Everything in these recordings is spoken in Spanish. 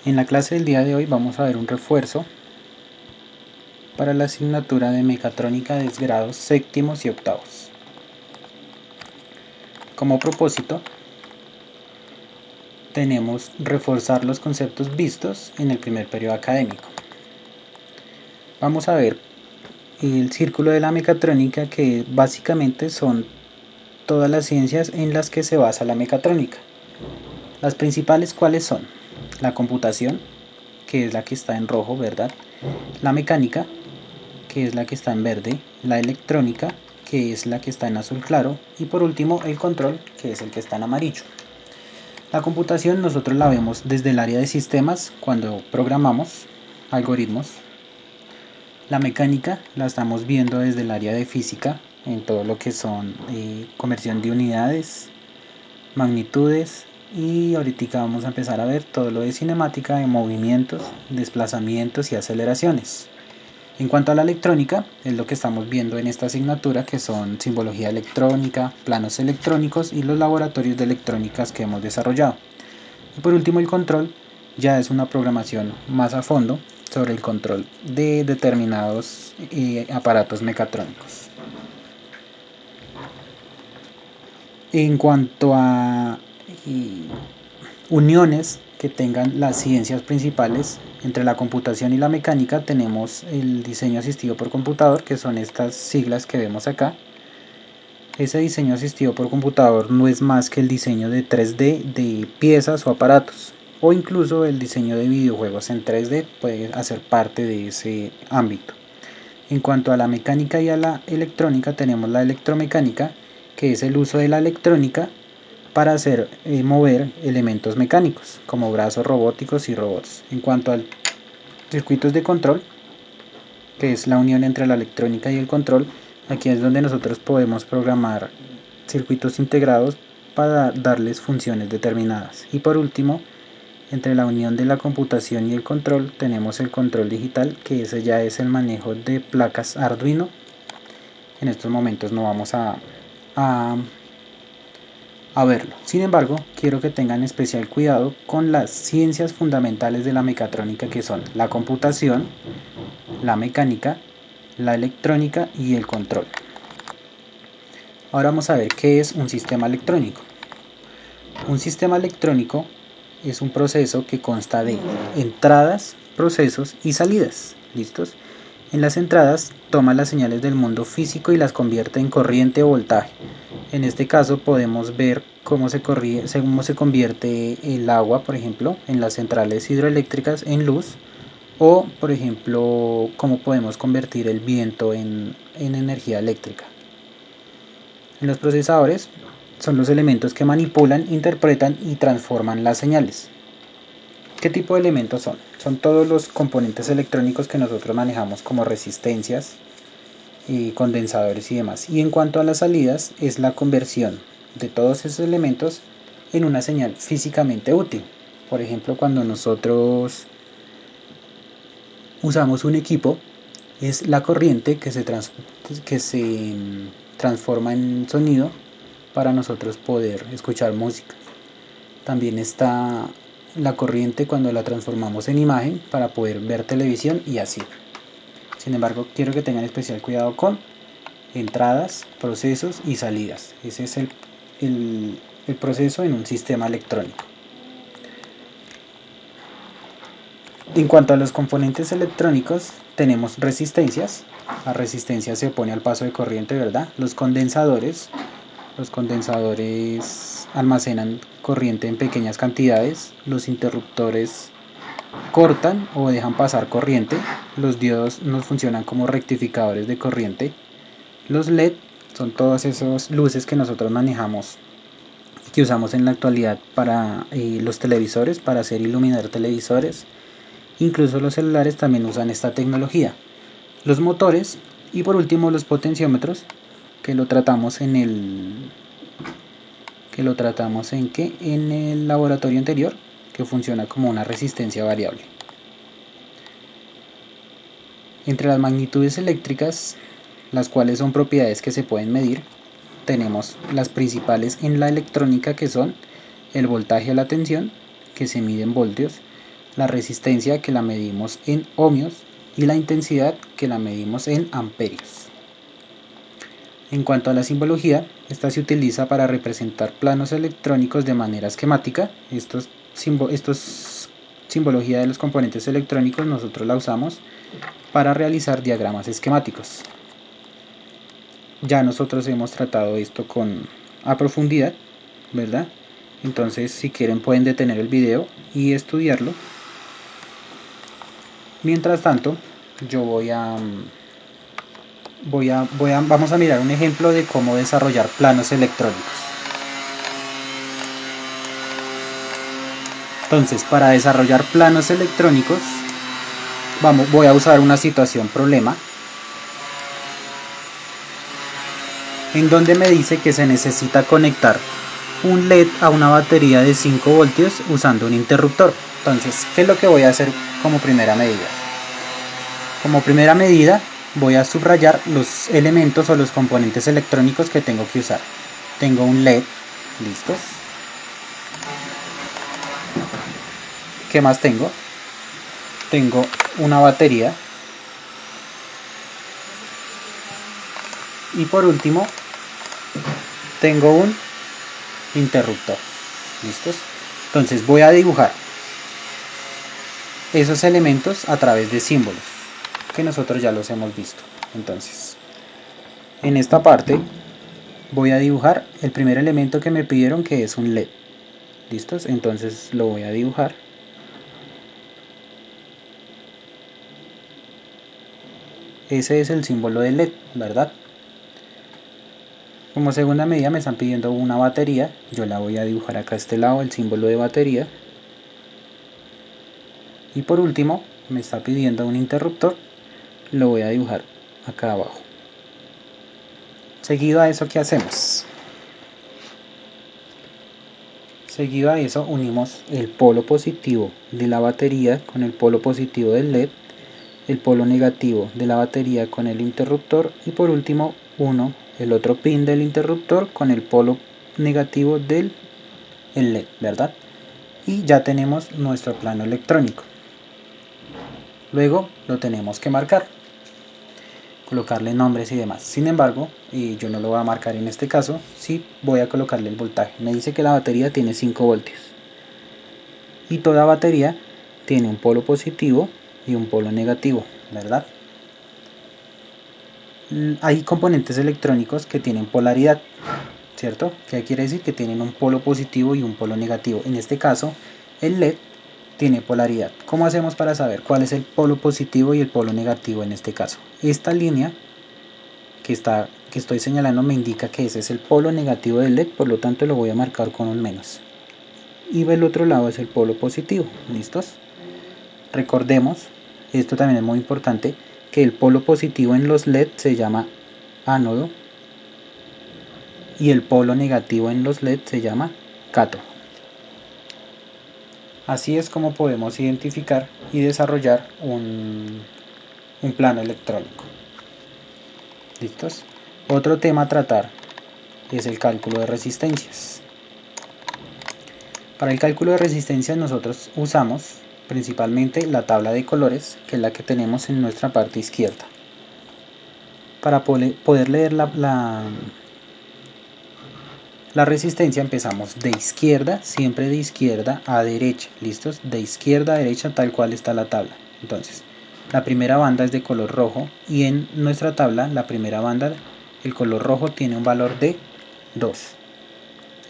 En la clase del día de hoy vamos a ver un refuerzo para la asignatura de mecatrónica de grados séptimos y octavos. Como propósito, tenemos reforzar los conceptos vistos en el primer periodo académico. Vamos a ver el círculo de la mecatrónica, que básicamente son todas las ciencias en las que se basa la mecatrónica. Las principales, ¿cuáles son? La computación, que es la que está en rojo, ¿verdad? La mecánica, que es la que está en verde, la electrónica, que es la que está en azul claro, y por último el control, que es el que está en amarillo. La computación nosotros la vemos desde el área de sistemas cuando programamos algoritmos. La mecánica la estamos viendo desde el área de física, en todo lo que son conversión de unidades, magnitudes, y ahorita vamos a empezar a ver todo lo de cinemática, de movimientos, desplazamientos y aceleraciones. En cuanto a la electrónica, es lo que estamos viendo en esta asignatura, que son simbología electrónica, planos electrónicos y los laboratorios de electrónicas que hemos desarrollado. Y por último, el control ya es una programación más a fondo sobre el control de determinados aparatos mecatrónicos. En cuanto a uniones que tengan las ciencias principales, entre la computación y la mecánica tenemos el diseño asistido por computador, que son estas siglas que vemos acá. Ese diseño asistido por computador no es más que el diseño de 3D de piezas o aparatos, o incluso el diseño de videojuegos en 3D puede hacer parte de ese ámbito. En cuanto a la mecánica y a la electrónica, tenemos la electromecánica, que es el uso de la electrónica para hacer mover elementos mecánicos como brazos robóticos y robots. En cuanto a circuitos de control, que es la unión entre la electrónica y el control, aquí es donde nosotros podemos programar circuitos integrados para darles funciones determinadas. Y por último, entre la unión de la computación y el control, tenemos el control digital, que ese ya es el manejo de placas Arduino. En estos momentos no vamos a verlo. Sin embargo, quiero que tengan especial cuidado con las ciencias fundamentales de la mecatrónica, que son la computación, la mecánica, la electrónica y el control. Ahora vamos a ver qué es un sistema electrónico. Un sistema electrónico es un proceso que consta de entradas, procesos y salidas. ¿Listos? En las entradas toma las señales del mundo físico y las convierte en corriente o voltaje. En este caso podemos ver cómo se convierte el agua, por ejemplo, en las centrales hidroeléctricas en luz, o por ejemplo cómo podemos convertir el viento en energía eléctrica. En los procesadores son los elementos que manipulan, interpretan y transforman las señales. ¿Qué tipo de elementos son? Son todos los componentes electrónicos que nosotros manejamos, como resistencias, condensadores y demás. Y en cuanto a las salidas, es la conversión de todos esos elementos en una señal físicamente útil. Por ejemplo, cuando nosotros usamos un equipo, es la corriente que se transforma en sonido para nosotros poder escuchar música. También está la corriente cuando la transformamos en imagen para poder ver televisión y así. Sin embargo, quiero que tengan especial cuidado con entradas, procesos y salidas. Ese es el proceso en un sistema electrónico. En cuanto a los componentes electrónicos, tenemos resistencias. La resistencia se opone al paso de corriente, ¿verdad? Los condensadores almacenan corriente en pequeñas cantidades. Los interruptores cortan o dejan pasar corriente. Los diodos nos funcionan como rectificadores de corriente. Los LED son todas esas luces que nosotros manejamos, que usamos en la actualidad para los televisores, para hacer iluminar televisores. Incluso los celulares también usan esta tecnología. Los motores y por último los potenciómetros, que lo tratamos en el laboratorio anterior, que funciona como una resistencia variable. Entre las magnitudes eléctricas, las cuales son propiedades que se pueden medir, tenemos las principales en la electrónica, que son el voltaje a la tensión, que se mide en voltios, la resistencia que la medimos en ohmios y la intensidad que la medimos en amperios. En cuanto a la simbología, esta se utiliza para representar planos electrónicos de manera esquemática. Simbología de los componentes electrónicos nosotros la usamos para realizar diagramas esquemáticos. Ya nosotros hemos tratado esto a profundidad, ¿verdad? Entonces, si quieren pueden detener el video y estudiarlo. Mientras tanto, yo vamos a mirar un ejemplo de cómo desarrollar planos electrónicos. Entonces, para desarrollar planos electrónicos, voy a usar una situación problema en donde me dice que se necesita conectar un LED a una batería de 5 voltios usando un interruptor. Entonces, ¿qué es lo que voy a hacer como primera medida? Como primera medida voy a subrayar los elementos o los componentes electrónicos que tengo que usar. Tengo un LED, ¿listos? ¿Qué más tengo? Tengo una batería. Y por último, tengo un interruptor. ¿Listos? Entonces voy a dibujar esos elementos a través de símbolos, que nosotros ya los hemos visto. Entonces, en esta parte voy a dibujar el primer elemento que me pidieron, que es un LED. ¿Listos? Entonces lo voy a dibujar. Ese es el símbolo de LED, ¿verdad? Como segunda medida me están pidiendo una batería. Yo la voy a dibujar acá a este lado, el símbolo de batería. Y por último, me está pidiendo un interruptor. Lo voy a dibujar acá abajo. Seguido a eso, ¿qué hacemos? Seguido a eso, unimos el polo positivo de la batería con el polo positivo del LED, el polo negativo de la batería con el interruptor y por último uno el otro pin del interruptor con el polo negativo del LED, ¿verdad? Y ya tenemos nuestro plano electrónico. Luego lo tenemos que marcar, colocarle nombres y demás. Sin embargo, yo no lo voy a marcar en este caso, sí voy a colocarle el voltaje. Me dice que la batería tiene 5 voltios y toda batería tiene un polo positivo y un polo negativo, ¿verdad? Hay componentes electrónicos que tienen polaridad, ¿cierto? ¿Qué quiere decir? Que tienen un polo positivo y un polo negativo. En este caso, el LED tiene polaridad. ¿Cómo hacemos para saber cuál es el polo positivo y el polo negativo en este caso? Esta línea que estoy señalando me indica que ese es el polo negativo del LED, por lo tanto lo voy a marcar con un menos. Y del otro lado es el polo positivo. ¿Listos? Recordemos, esto también es muy importante, que el polo positivo en los LED se llama ánodo y el polo negativo en los LED se llama cátodo. Así es como podemos identificar y desarrollar un plano electrónico. ¿Listos? Otro tema a tratar es el cálculo de resistencias. Para el cálculo de resistencias nosotros usamos principalmente la tabla de colores, que es la que tenemos en nuestra parte izquierda. Para poder leer la resistencia empezamos de izquierda, siempre de izquierda a derecha, ¿listos? De izquierda a derecha tal cual está la tabla. Entonces, la primera banda es de color rojo y en nuestra tabla la primera banda, el color rojo tiene un valor de 2.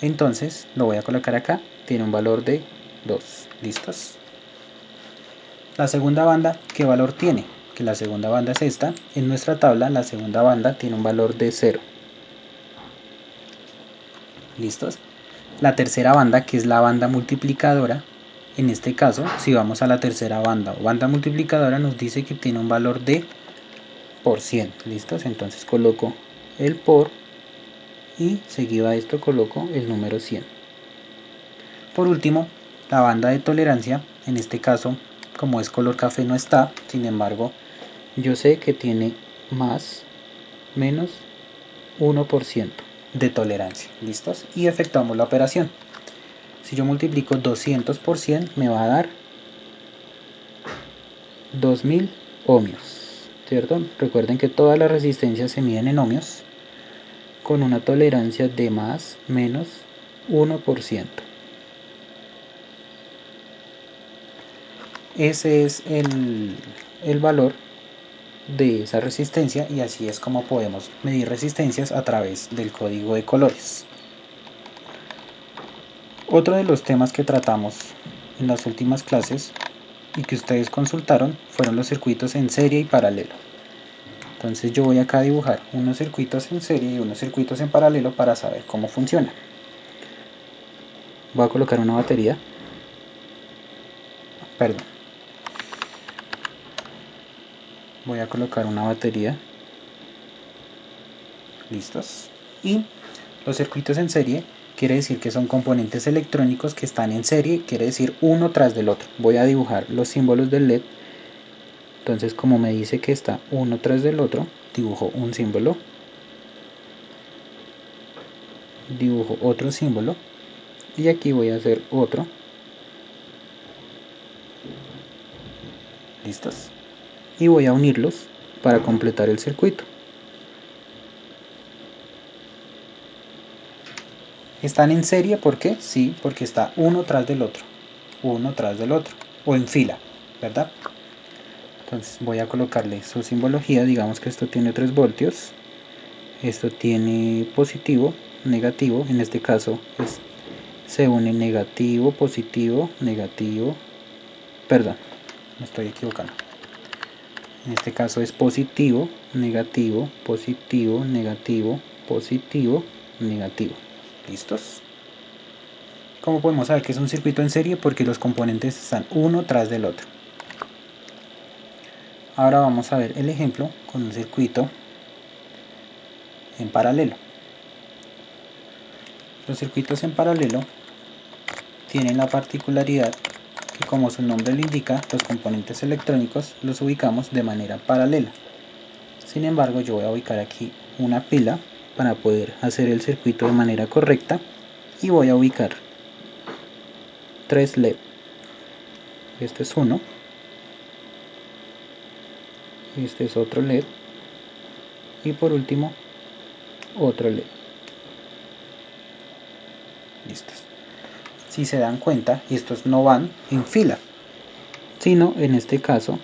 Entonces, lo voy a colocar acá, tiene un valor de 2, ¿listos? La segunda banda, ¿qué valor tiene? Que la segunda banda es esta. En nuestra tabla la segunda banda tiene un valor de 0. ¿Listos? La tercera banda, que es la banda multiplicadora, en este caso, si vamos a la tercera banda o banda multiplicadora, nos dice que tiene un valor de por 100. ¿Listos? Entonces coloco el por y seguido a esto coloco el número 100. Por último, la banda de tolerancia, en este caso, como es color café no está, sin embargo, yo sé que tiene más menos 1% de tolerancia. ¿Listos? Y efectuamos la operación. Si yo multiplico 200 por 100 me va a dar 2000 ohmios, ¿cierto? Recuerden que todas las resistencias se miden en ohmios con una tolerancia de más menos 1%. Ese es el valor de esa resistencia, y así es como podemos medir resistencias a través del código de colores. Otro de los temas que tratamos en las últimas clases y que ustedes consultaron fueron los circuitos en serie y paralelo. Entonces yo voy acá a dibujar unos circuitos en serie y unos circuitos en paralelo para saber cómo funciona. Voy a colocar una batería. Perdón. Voy a colocar una batería. ¿Listos? Y los circuitos en serie quiere decir que son componentes electrónicos que están en serie, quiere decir uno tras del otro. Voy a dibujar los símbolos del LED. Entonces, como me dice que está uno tras del otro, dibujo un símbolo, dibujo otro símbolo, y aquí voy a hacer otro. ¿Listos? Y voy a unirlos para completar el circuito. ¿Están en serie? ¿Por qué? Sí, porque está uno tras del otro, o en fila, ¿verdad? Entonces voy a colocarle su simbología. Digamos que esto tiene 3 voltios, esto tiene positivo, negativo, en este caso se une negativo, positivo, negativo, perdón, me estoy equivocando. En este caso es positivo, negativo, positivo, negativo, positivo, negativo. ¿Listos? ¿Cómo podemos saber que es un circuito en serie? Porque los componentes están uno tras del otro. Ahora vamos a ver el ejemplo con un circuito en paralelo. Los circuitos en paralelo tienen la particularidad que, como su nombre lo indica, los componentes electrónicos los ubicamos de manera paralela. Sin embargo, yo voy a ubicar aquí una pila para poder hacer el circuito de manera correcta, y voy a ubicar 3 LED. Este es uno, este es otro LED, y por último otro LED. Listos. Si se dan cuenta, estos no van en fila, sino en este caso,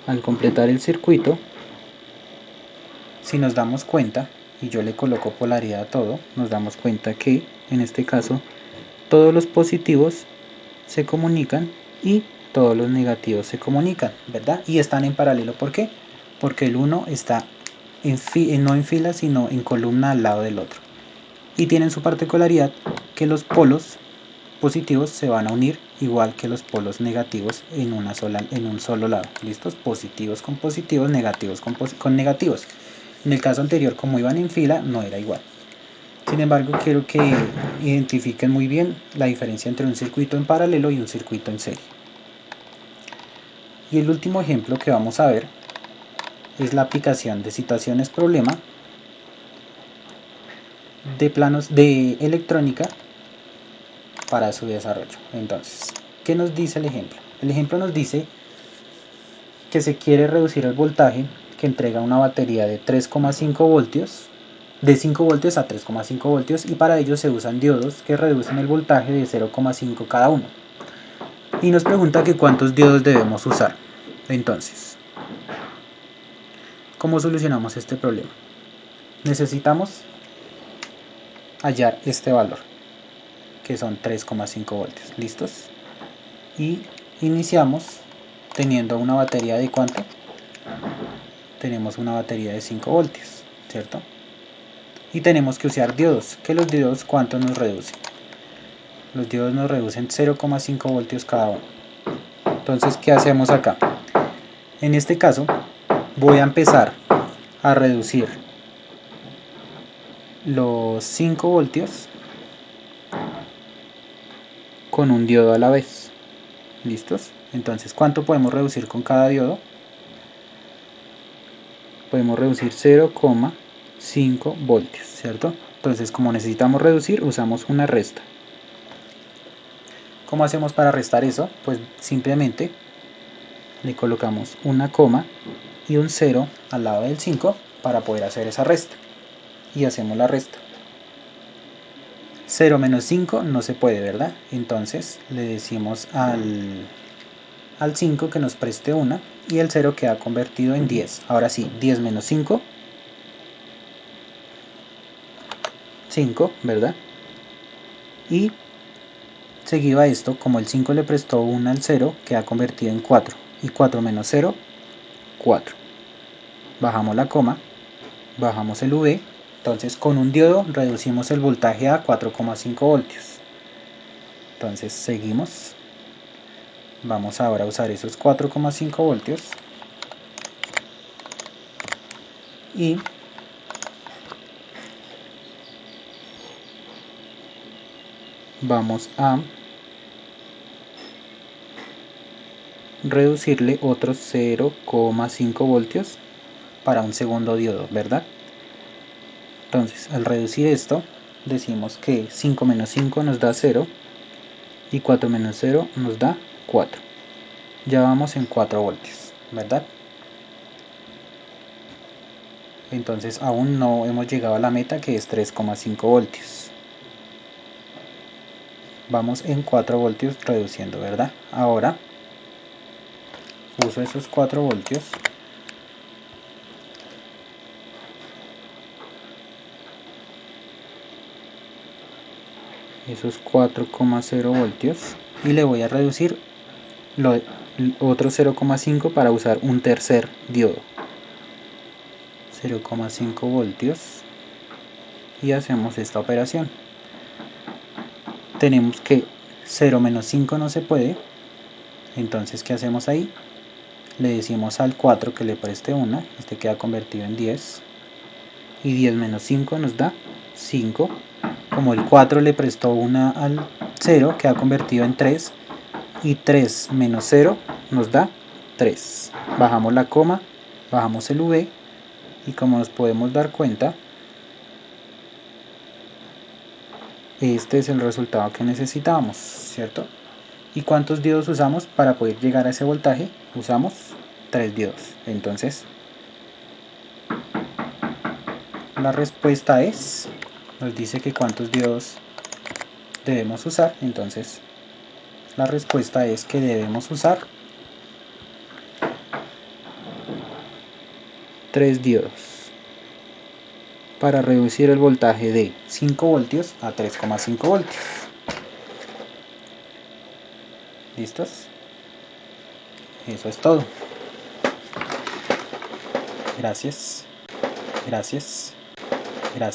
al completar el circuito, si nos damos cuenta, y yo le coloco polaridad a todo, nos damos cuenta que en este caso todos los positivos se comunican y todos los negativos se comunican, ¿verdad? Y están en paralelo. ¿Por qué? Porque el uno está no en fila, sino en columna al lado del otro. Y tienen su particularidad que los polos positivos se van a unir igual que los polos negativos en un solo lado. ¿Listos? Positivos con positivos, negativos con negativos. En el caso anterior, como iban en fila, no era igual. Sin embargo, quiero que identifiquen muy bien la diferencia entre un circuito en paralelo y un circuito en serie. Y el último ejemplo que vamos a ver es la aplicación de situaciones problema de planos de electrónica para su desarrollo. Entonces, ¿qué nos dice el ejemplo? El ejemplo nos dice que se quiere reducir el voltaje que entrega una batería de 3,5 voltios, de 5 voltios a 3,5 voltios, y para ello se usan diodos que reducen el voltaje de 0,5 cada uno. Y nos pregunta que cuántos diodos debemos usar. Entonces, ¿cómo solucionamos este problema? Necesitamos hallar este valor, que son 3,5 voltios. ¿Listos? Y iniciamos teniendo una batería de ¿cuánto? Tenemos una batería de 5 voltios, ¿cierto? Y tenemos que usar diodos, que los diodos ¿cuánto nos reducen? Los diodos nos reducen 0,5 voltios cada uno. Entonces, ¿qué hacemos acá? En este caso, voy a empezar a reducir los 5 voltios con un diodo a la vez. ¿Listos? Entonces, ¿cuánto podemos reducir con cada diodo? Podemos reducir 0,5 voltios, ¿cierto? Entonces, como necesitamos reducir, usamos una resta. ¿Cómo hacemos para restar eso? Pues simplemente le colocamos una coma y un 0 al lado del 5 para poder hacer esa resta. Y hacemos la resta. 0 menos 5 no se puede, ¿verdad? Entonces le decimos al 5 que nos preste una y el 0 queda convertido en 10. Ahora sí, 10 menos 5, 5, ¿verdad? Y seguido a esto, como el 5 le prestó 1 al 0, queda convertido en 4. Y 4 menos 0, 4. Bajamos la coma, bajamos el V. Entonces con un diodo reducimos el voltaje a 4,5 voltios. Entonces seguimos. Vamos ahora a usar esos 4,5 voltios. Y vamos a reducirle otros 0,5 voltios para un segundo diodo, ¿verdad? Entonces, al reducir esto, decimos que 5 menos 5 nos da 0 y 4 menos 0 nos da 4. Ya vamos en 4 voltios, ¿verdad? Entonces aún no hemos llegado a la meta, que es 3,5 voltios. Vamos en 4 voltios reduciendo, ¿verdad? Ahora uso esos 4 voltios esos 4,0 voltios y le voy a reducir otro 0,5 para usar un tercer diodo. 0,5 voltios y hacemos esta operación. Tenemos que 0 menos 5 no se puede, entonces ¿qué hacemos ahí? Le decimos al 4 que le preste una, este queda convertido en 10 y 10 menos 5 nos da 5. Como el 4 le prestó una al 0, queda convertido en 3 y 3 menos 0 nos da 3. Bajamos la coma, bajamos el V y como nos podemos dar cuenta, este es el resultado que necesitábamos, ¿cierto? ¿Y cuántos diodos usamos para poder llegar a ese voltaje? Usamos 3 diodos. Entonces, la respuesta es, nos dice que cuántos diodos debemos usar. Entonces, la respuesta es que debemos usar 3 diodos para reducir el voltaje de 5 voltios a 3,5 voltios. ¿Listos? Eso es todo. Gracias. Gracias. Gracias.